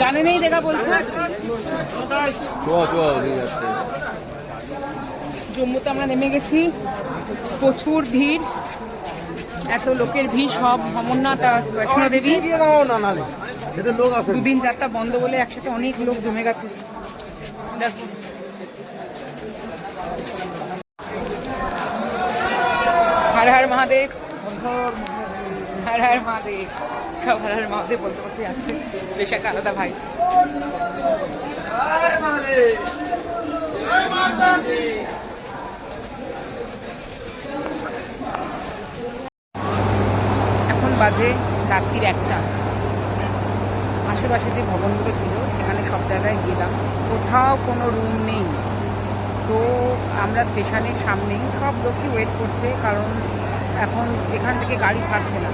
জানে নেই দেখা বলছে। জম্মুতে আমরা নেমে গেছি, প্রচুর ভিড়, এত লোকের ভিড়, সব অমরনাথ আর বৈষ্ণো দেবী। দুদিন যাত্রা বন্ধ বলে একসাথে অনেক লোক জমে গেছে। দেখো হর হর মহাদেব, হর হর মহাদেব, সব হর হর মহাদেব বলতে বলতে যাচ্ছে। বেশ একটা আলাদা ভাই। এখন বাজে রাত্রির 1টা। আশেপাশে যে ভবনগুলো ছিল সেখানে সব জায়গায় গেলাম, কোথাও কোনো রুম নেই। তো আমরা স্টেশনের সামনেই, সব লোকই ওয়েট করছে, কারণ এখন এখান থেকে গাড়ি ছাড়ছে না।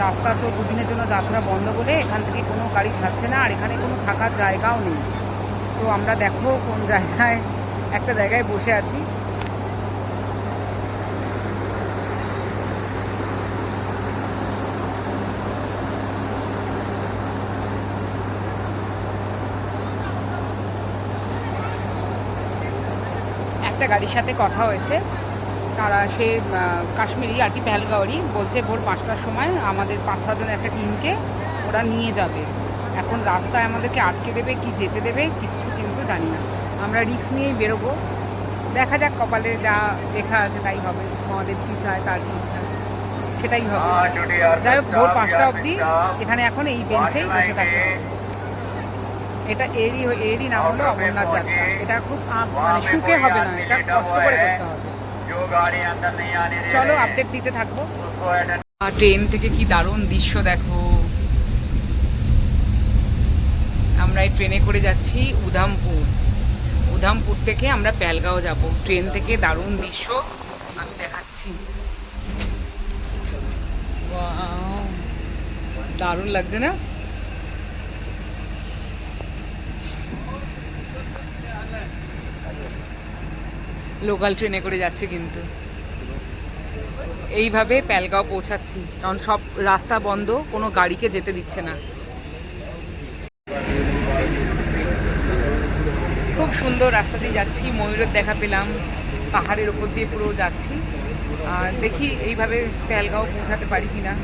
রাস্তা তো দুদিনের জন্য যাত্রা বন্ধ বলে এখান থেকে কোনো গাড়ি ছাড়ছে না, আর এখানে কোনো থাকার জায়গাও নেই। তো আমরা দেখো কোন জায়গায়, একটা জায়গায় বসে আছি। একটা গাড়ির সাথে কথা হয়েছে, তারা সে কাশ্মীরি আর কি, পেহেলগাঁওয়ারই, বলছে ভোর 5টার সময় আমাদের 5-6 জনের একটা টিমকে ওরা নিয়ে যাবে। এখন রাস্তায় আমাদেরকে আটকে দেবে কি যেতে দেবে কিচ্ছু কিন্তু জানি না। আমরা রিস্ক নিয়েই বেরোবো, দেখা যাক, কপালে যা লেখা আছে তাই হবে। মহাদেব কী চায়, তার কী চায় সেটাই হবে। যাই হোক, ভোর 5টা অবধি এখানে এখন এই বেঞ্চেই বসে থাকতে হবে। এটা এরই নাম হলো অমরনাথ যাত্রা। এটা খুব মানে সুখে হবে না, এটা কষ্ট করে করতে হবে। চলো আপডেট দিতে থাকবো। ট্রেন থেকে কি দারুণ দৃশ্য দেখো। আমরা এই ট্রেনে করে যাচ্ছি উধামপুর। উধামপুর থেকে আমরা পেহেলগাঁও যাব। ট্রেন থেকে দারুণ দৃশ্য আমি দেখাচ্ছি। দারুণ লাগছে না? লোকাল ট্রেনে করে যাচ্ছে, কিন্তু এইভাবে পেহেলগাঁও পৌঁছাচ্ছি, কারণ সব রাস্তা বন্ধ, কোনো গাড়িকে যেতে দিচ্ছে না। খুব সুন্দর রাস্তা দিয়ে যাচ্ছি, ময়ূরের দেখা পেলাম, পাহাড়ের ওপর দিয়ে পুরো যাচ্ছি। আর দেখি এইভাবে পেহেলগাঁও পৌঁছাতে পারি কিনা।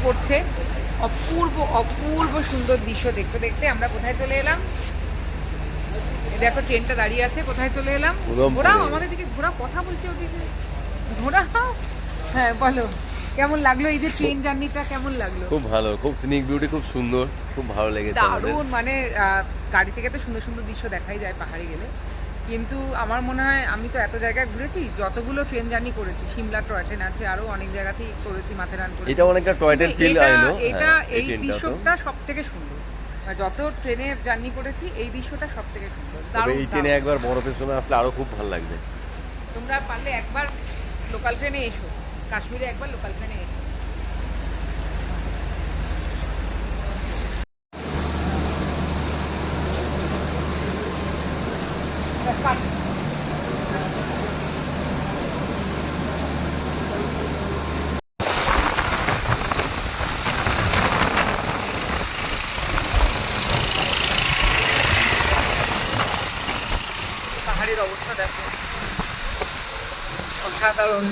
পড়ছে, অপূর্ব অপূর্ব সুন্দর দৃশ্য দেখতে দেখতে আমরা কোথায় চলে এলাম? দেখো ট্রেনটা দাঁড়িয়ে আছে, কোথায় চলে এলাম? ঘোরাও আমাদের দিকে, ঘোরাও, কথা বলছে ওদিকে, ঘোরাও। হ্যাঁ বলো, কেমন লাগলো এই যে ট্রেন জার্নিটা, কেমন লাগলো? খুব ভালো, খুব সিনিক বিউটি, খুব সুন্দর, খুব ভালো লেগেছে। দারুণ, মানে গাড়ি থেকে তো সুন্দর সুন্দর দৃশ্য দেখাই যায় পাহাড়ে গেলে, কিন্তু আমার মনে হয় আমি তো এত জায়গায় ঘুরেছি, যতগুলো ট্রেন জার্নি করেছি, সিমলা টয় ট্রেন আছে, আরো অনেক জায়গাতেই করেছি, মাথেরান করেছি, এটা অনেকটা টয় ট্রেন ফিল আইলো। এটা এই দৃশ্যটা সবথেকে সুন্দর, যত ট্রেনে জার্নি করেছি এই দৃশ্যটা সবথেকে সুন্দর। তবে এই ট্রেনে একবার বরফের সময় আসলে আরো খুব ভালো লাগবে। তোমরা পারলে একবার লোকাল ট্রেনে এসো, কাশ্মীরে একবার লোকাল ট্রেনে এসো। পাহাড়ের অবস্থা দেখো, অসাধারণ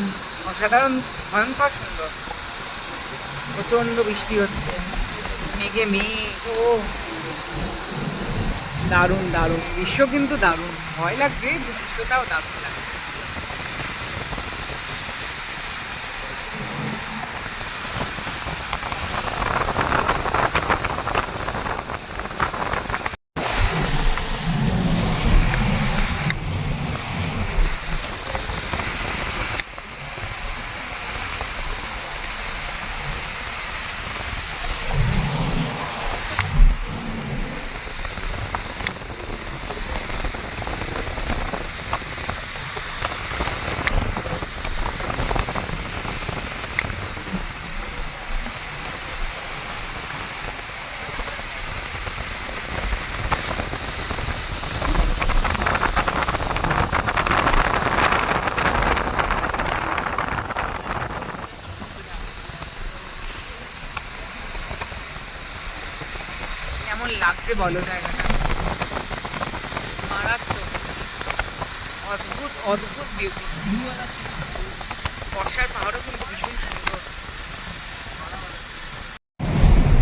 অসাধারণ, ভয়ঙ্কর সুন্দর। প্রচন্ড বৃষ্টি হচ্ছে, মেঘে মেঘ। ও দারুণ দারুণ দৃশ্য, কিন্তু দারুণ। ভয় লাগছে, দৃশ্যটাও দারুণ লাগছে। কেমন লাগছে বলো জায়গাটা? মারাত্মক, অদ্ভুত অদ্ভুত বিউটি। বর্ষার পাহাড়ও কিন্তু ভীষণ সুন্দর।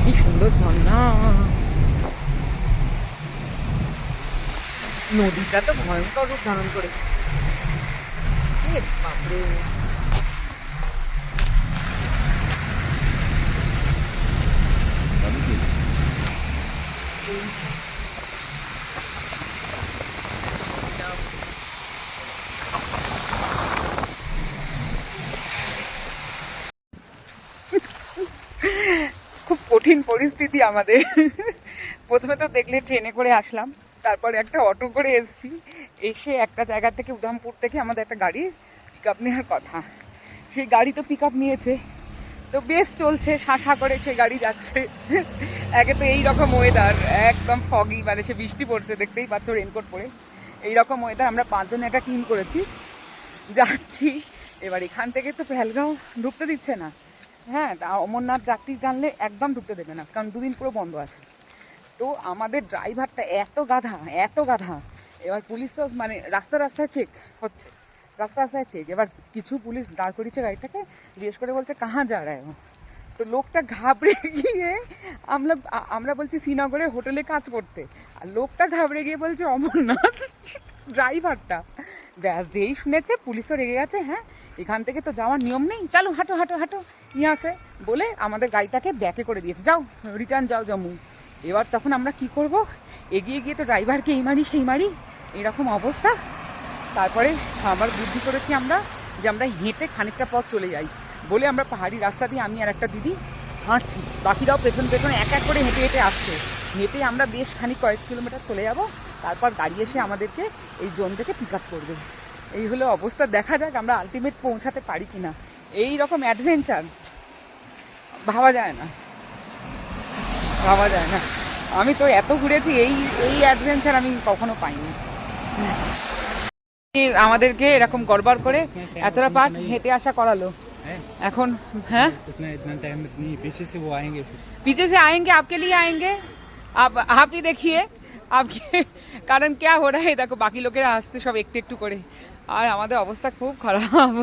কি সুন্দর ঝর্ণা। নদীটা তো ভয়ঙ্কর রূপ ধারণ করেছে। এ বাপরে, খুব কঠিন পরিস্থিতি আমাদের। প্রথমে তো দেখলে ট্রেনে করে আসলাম, তারপরে একটা অটো করে এসেছি। এসে একটা জায়গা থেকে, উধামপুর থেকে আমাদের একটা গাড়ি পিক আপ নেওয়ার কথা। সেই গাড়ি তো পিক আপ নিয়েছে, তো বেশ চলছে, শাঁসা করে সেই গাড়ি যাচ্ছে। একে তো এইরকম ওয়েদার, একদম ফগি, মানে সে বৃষ্টি পড়ছে, দেখতেই পাচ্ছ রেনকোট পরে। এইরকম ওয়েদার, আমরা 5 জন একটা টিম করেছি, যাচ্ছি। এবার এখান থেকে তো পেহেলগাঁও ঢুকতে দিচ্ছে না। হ্যাঁ, অমরনাথ যাত্রী জানলে একদম ঢুকতে দেবে না, কারণ 2 দিন পুরো বন্ধ আছে। তো আমাদের ড্রাইভারটা এত গাধা, এত গাধা। এবার পুলিশ তো মানে রাস্তায় চেক হচ্ছে, রাস্তায় চেক। এবার কিছু পুলিশ দাঁড় করিয়েছে গাড়িটাকে, জিজ্ঞেস করে বলছে কাহা যা রা হ্যায়। তো লোকটা ঘাবড়ে গিয়ে, আমরা বলছি শ্রীনগরে হোটেলে কাজ করতে, আর লোকটা ঘাবড়ে গিয়ে বলছে অমরনাথ। ড্রাইভারটা ব্যাস যেই শুনেছে, পুলিশও রেগে গেছে। হ্যাঁ, এখান থেকে তো যাওয়ার নিয়ম নেই, চলো হাঁটো হাঁটো হাঁটো ইয়ে আসে বলে আমাদের গাড়িটাকে ব্যাকে করে দিয়েছে, যাও রিটার্ন যাও জম্মু। এবার তখন আমরা কি করব, এগিয়ে গিয়ে তো ড্রাইভারকে এই মারি সেই মারি, এরকম অবস্থা। তারপরে আবার বুদ্ধি করেছি আমরা, যে আমরা হেঁটে খানিকটা পথ চলে যাই বলে আমরা পাহাড়ি রাস্তা দিয়ে আমি আর একটা দিদি হাঁটছি, বাকিরাও পেছন পেছনে এক এক করে হেঁটে হেঁটে আসছে। হেঁটে আমরা বেশ কয়েক কিলোমিটার চলে যাব, তারপর গাড়ি এসে আমাদেরকে এই জোন থেকে পিক আপ করবে। এই হলো অবস্থা। দেখা যাক আমরা আলটিমেট পৌঁছাতে পারি কিনা। এই রকম অ্যাডভেঞ্চার ভাবা যায় না, ভাবা যায় না। আমি তো এত ঘুরেছি, এই এই অ্যাডভেঞ্চার আমি কখনো পাইনি। আমাদেরকে এরকম গড়বড় করে এতটা পাঠ হেঁটে আসা করালো এখন। হ্যাঁ, पीछे से आएंगे, आपके लिए आएंगे, आप ही देखिए आपके। কারণ क्या हो रहा है, দেখো বাকি লোকেরা আসছে সব একটু একটু করে, আর আমাদের অবস্থা খুব খারাপ।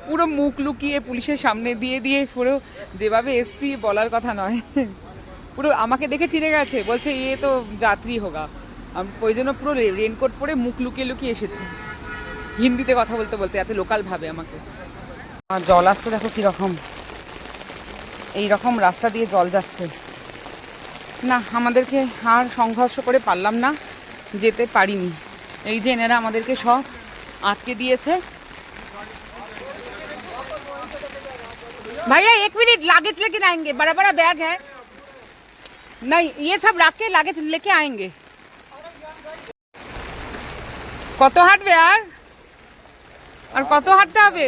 পুরো মুখ লুকিয়ে পুলিশের সামনে দিয়ে দিয়ে পুরো যেভাবে এসছি বলার কথা নয়। পুরো আমাকে দেখে চিনে গেছে, বলছে এ তো যাত্রী হোগা। আমি ওই জন্য পুরো রেনকোট পরে মুখ লুকিয়ে লুকিয়ে এসেছি, হিন্দিতে কথা বলতে বলতে, এত লোকাল ভাবে আমাকে। আর জল আসছে দেখো কীরকম, এইরকম রাস্তা দিয়ে জল যাচ্ছে। না, আমাদেরকে আর সংঘর্ষ করে পারলাম না, যেতে পারিনি। এই যে এনারা আমাদেরকে সব আটকে দিয়েছে। भैया 1 मिनट, लागेज लेके आएंगे, बड़ा बड़ा बैग है, नहीं ये सब रख के लागेज लेके आएंगे। কত হাঁটবে আর কত হাঁটতে হবে?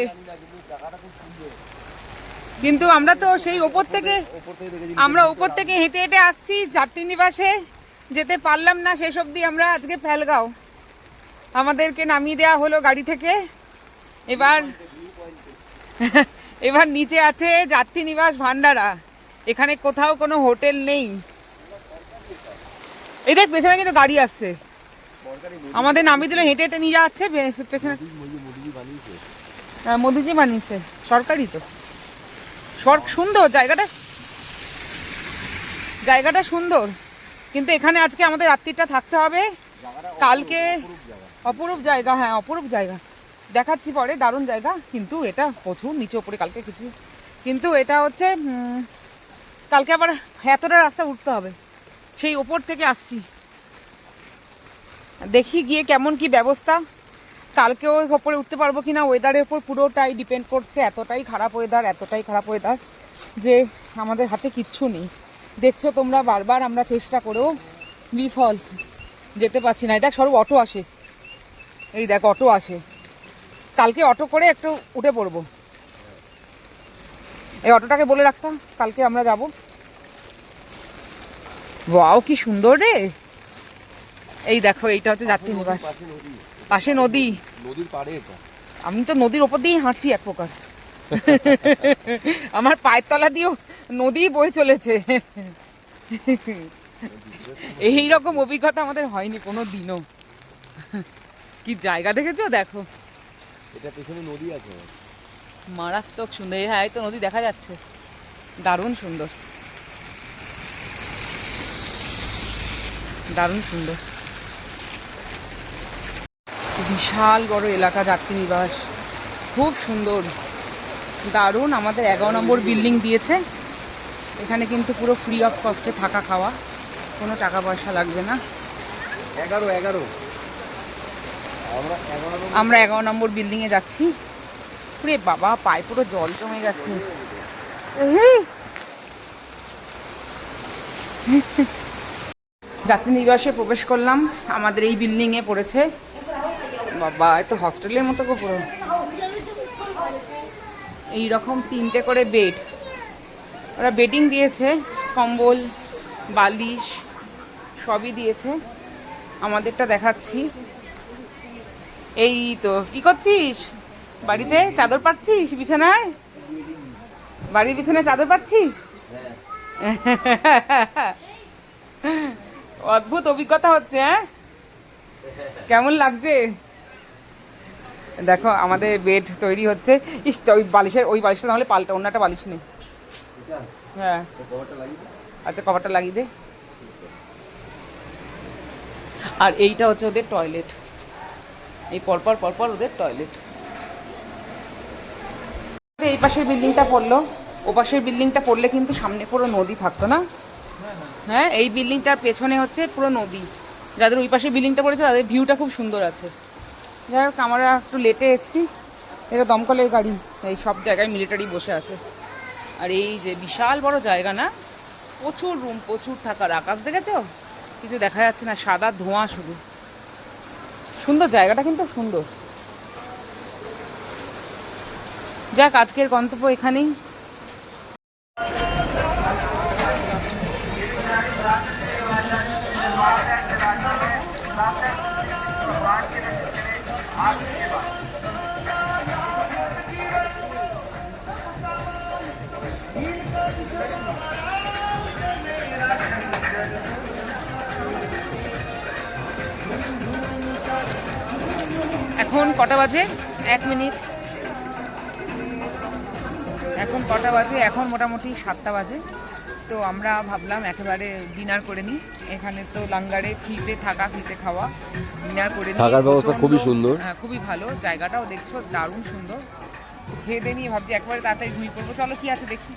কিন্তু আমরা তো সেই ওপর থেকে হেঁটে হেঁটে আসছি, যাত্রী নিবাসে যেতে পারলাম না শেষ অবধি। আমরা আজকে পেহেলগাঁও, আমাদেরকে নামিয়ে দেওয়া হলো গাড়ি থেকে। এবার নিচে আছে যাত্রী নিবাস ভান্ডারা, এখানে কোথাও কোনো হোটেল নেই। এই দেখ পেছনে কিন্তু গাড়ি আসছে, আমাদের নামিয়ে দিল, হেঁটে হেঁটে নিয়ে যাচ্ছে পেছনে। মোদিজি বানিয়েছে, সরকারি তো। সুন্দর জায়গাটা, জায়গাটা সুন্দর, কিন্তু এখানে আজকে আমাদের রাত্রিটা থাকতে হবে। কালকে অপরূপ জায়গা, হ্যাঁ অপরূপ জায়গা, দেখাচ্ছি পরে, দারুণ জায়গা। কিন্তু এটা প্রচুর নিচে ওপরে, কালকে কিছু, কিন্তু এটা হচ্ছে কালকে আবার এতটা রাস্তা উঠতে হবে, সেই ওপর থেকে আসছি। দেখি গিয়ে কেমন কি ব্যবস্থা, কালকেও ওপরে উঠতে পারবো কিনা, ওয়েদারের উপর পুরোটাই ডিপেন্ড করছে। এতটাই খারাপ ওয়েদার যে আমাদের হাতে কিচ্ছু নেই। দেখছো তোমরা, বারবার আমরা চেষ্টা করেও বিফল, যেতে পারছি না। দেখ সরব অটো আসে, এই দেখ অটো আসে, কালকে অটো করে একটু উঠে পড়বো। এই অটোটাকে বলে রাখতাম, কালকে আমরা যাব। ওয়াও কি সুন্দর রে! এই দেখো, এইটা হচ্ছে যাত্রী নিবাস, পাশে নদী, নদীর পাড়ে এটা। আমি তো নদীর ওপর দিয়েই হাঁটছি এক প্রকার। আমার পায়ের তলা দিয়েও নদী বয়ে চলেছে। এইরকম অভিজ্ঞতা আমাদের হয়নি কোনো দিনও। কি জায়গা দেখেছো, দেখো এটা পেছনে নদী আছে, মারাত্মক সুন্দর। হ্যাঁ এই তো নদী দেখা যাচ্ছে, দারুণ সুন্দর, দারুণ সুন্দর। বিশাল বড় এলাকা, যাত্রী নিবাস, খুব সুন্দর, দারুণ। আমাদের 11 নম্বর বিল্ডিং দিয়েছে এখানে, কিন্তু পুরো ফ্রি অফ কস্টে থাকা খাওয়া, কোনো টাকা পয়সা লাগবে না। 11 আমরা 11 নম্বর বিল্ডিংয়ে যাচ্ছি। পুরে বাবা, পায়ে পুরো জল জমে গেছে। যাত্রী নিবাসে প্রবেশ করলাম, আমাদের এই বিল্ডিংয়ে পড়েছে। বাবা, এ তো হস্টেলের মতো পুরো। এইরকম 3টে করে বেড, ওরা বেডিং দিয়েছে, কম্বল বালিশ সবই দিয়েছে। আমাদেরটা দেখাচ্ছি। এই তো, কি করছিস? বাড়িতে চাদর পাচ্ছিস বিছানায়? বাড়ির বিছানায় চাদর পাচ্ছিস? অদ্ভুত অভিজ্ঞতা হচ্ছে। হ্যাঁ, কেমন লাগছে? দেখো আমাদের বেড তৈরি হচ্ছে। ইস, ওই বালিশটা নাহলে পাল্টা, অন্য একটা বালিশ নেই। হ্যাঁ আচ্ছা, কভারটা লাগিয়ে দে। আর এইটা হচ্ছে ওদের টয়লেট, এই পরপর ওদের টয়লেট। এই পাশের বিল্ডিংটা পড়লো, ও পাশের বিল্ডিংটা পড়লে কিন্তু সামনে পুরো নদী থাকতো না। হ্যাঁ, এই বিল্ডিংটার পেছনে হচ্ছে পুরো নদী। যাদের ওই পাশের বিল্ডিংটা পড়েছে তাদের ভিউটা খুব সুন্দর আছে। যাই হোক, আমরা একটু লেটে এসেছি। এটা দমকলের গাড়ি, এই সব জায়গায় মিলিটারি বসে আছে। আর এই যে বিশাল বড় জায়গা না, প্রচুর রুম, প্রচুর থাকার। আকাশ দেখেছো? কিছু দেখা যাচ্ছে না, সাদা ধোঁয়া শুধু। সুন্দর জায়গাটা, কিন্তু সুন্দর। যাক, আজকের গন্তব্য এখানেই। এখন কটা বাজে? 1 মিনিট। এখন কটা বাজে? এখন মোটামুটি 7টা বাজে। তো আমরা ভাবলাম একেবারে ডিনার করে নিই। এখানে তো লাঙ্গারে ফ্রিতে থাকা, ফ্রিতে খাওয়া, ডিনার করে নিই। থাকার ব্যবস্থা খুবই সুন্দর, হ্যাঁ খুবই ভালো। জায়গাটাও দেখছো দারুণ সুন্দর। খেয়ে দিয়ে নিয়ে ভাবছি একবারে তাড়াতাড়ি ঘুমিয়ে পড়বো। চলো কি আছে দেখি।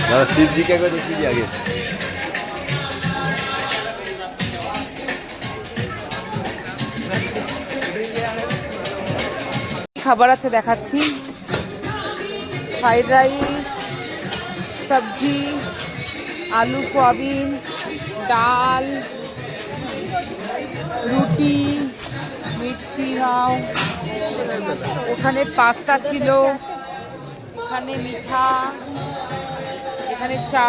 দাদা শিব জি কে একবার দেখি আগে। খাবার আছে দেখাচ্ছি। ফ্রাইড রাইস, সবজি, আলু সোয়াবিন, ডাল, রুটি, মির্চি নাও, ওখানে পাস্তা ছিল, ওখানে মিঠা, এখানে চা,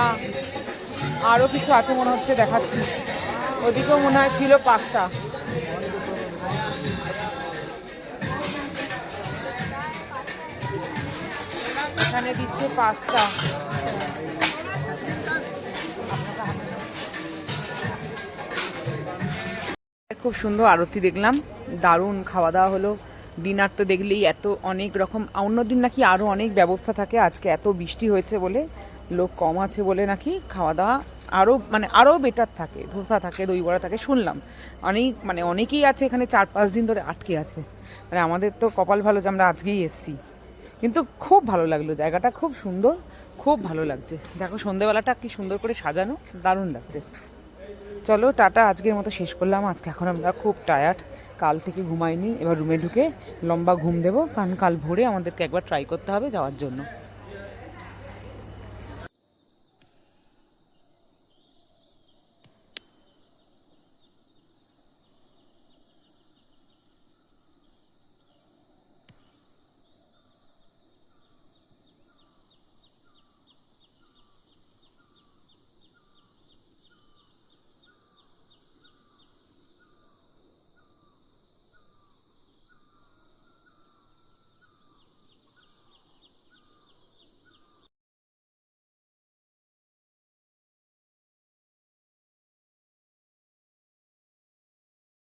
আরও কিছু আছে মনে হচ্ছে, দেখাচ্ছি। ওদিকেও মনে হয় ছিল পাস্তা। এখানে দিচ্ছে পাস্তা। খুব সুন্দর আরতি দেখলাম, দারুণ খাওয়া দাওয়া হলো। ডিনার তো দেখলেই এত অনেক রকম, অন্যদিন নাকি আরও অনেক ব্যবস্থা থাকে, আজকে এত বৃষ্টি হয়েছে বলে, লোক কম আছে বলে নাকি খাওয়া দাওয়া আরও আরও বেটার থাকে, ধোসা থাকে, দই বড়া থাকে শুনলাম। অনেকেই আছে এখানে 4-5 দিন ধরে আটকে আছে। আমাদের তো কপাল ভালো যে আমরা আজকেই এসছি। কিন্তু খুব ভালো লাগলো, জায়গাটা খুব সুন্দর, খুব ভালো লাগছে। দেখো সন্ধেবেলাটা কি সুন্দর করে সাজানো, দারুণ লাগছে। চলো টাটা, আজকের মতো শেষ করলাম। আজকে এখন আমরা খুব টায়ার্ড, কাল থেকে ঘুমাইনি, এবার রুমে ঢুকে লম্বা ঘুম দেবো, কারণ কাল ভোরে আমাদেরকে একবার ট্রাই করতে হবে যাওয়ার জন্য।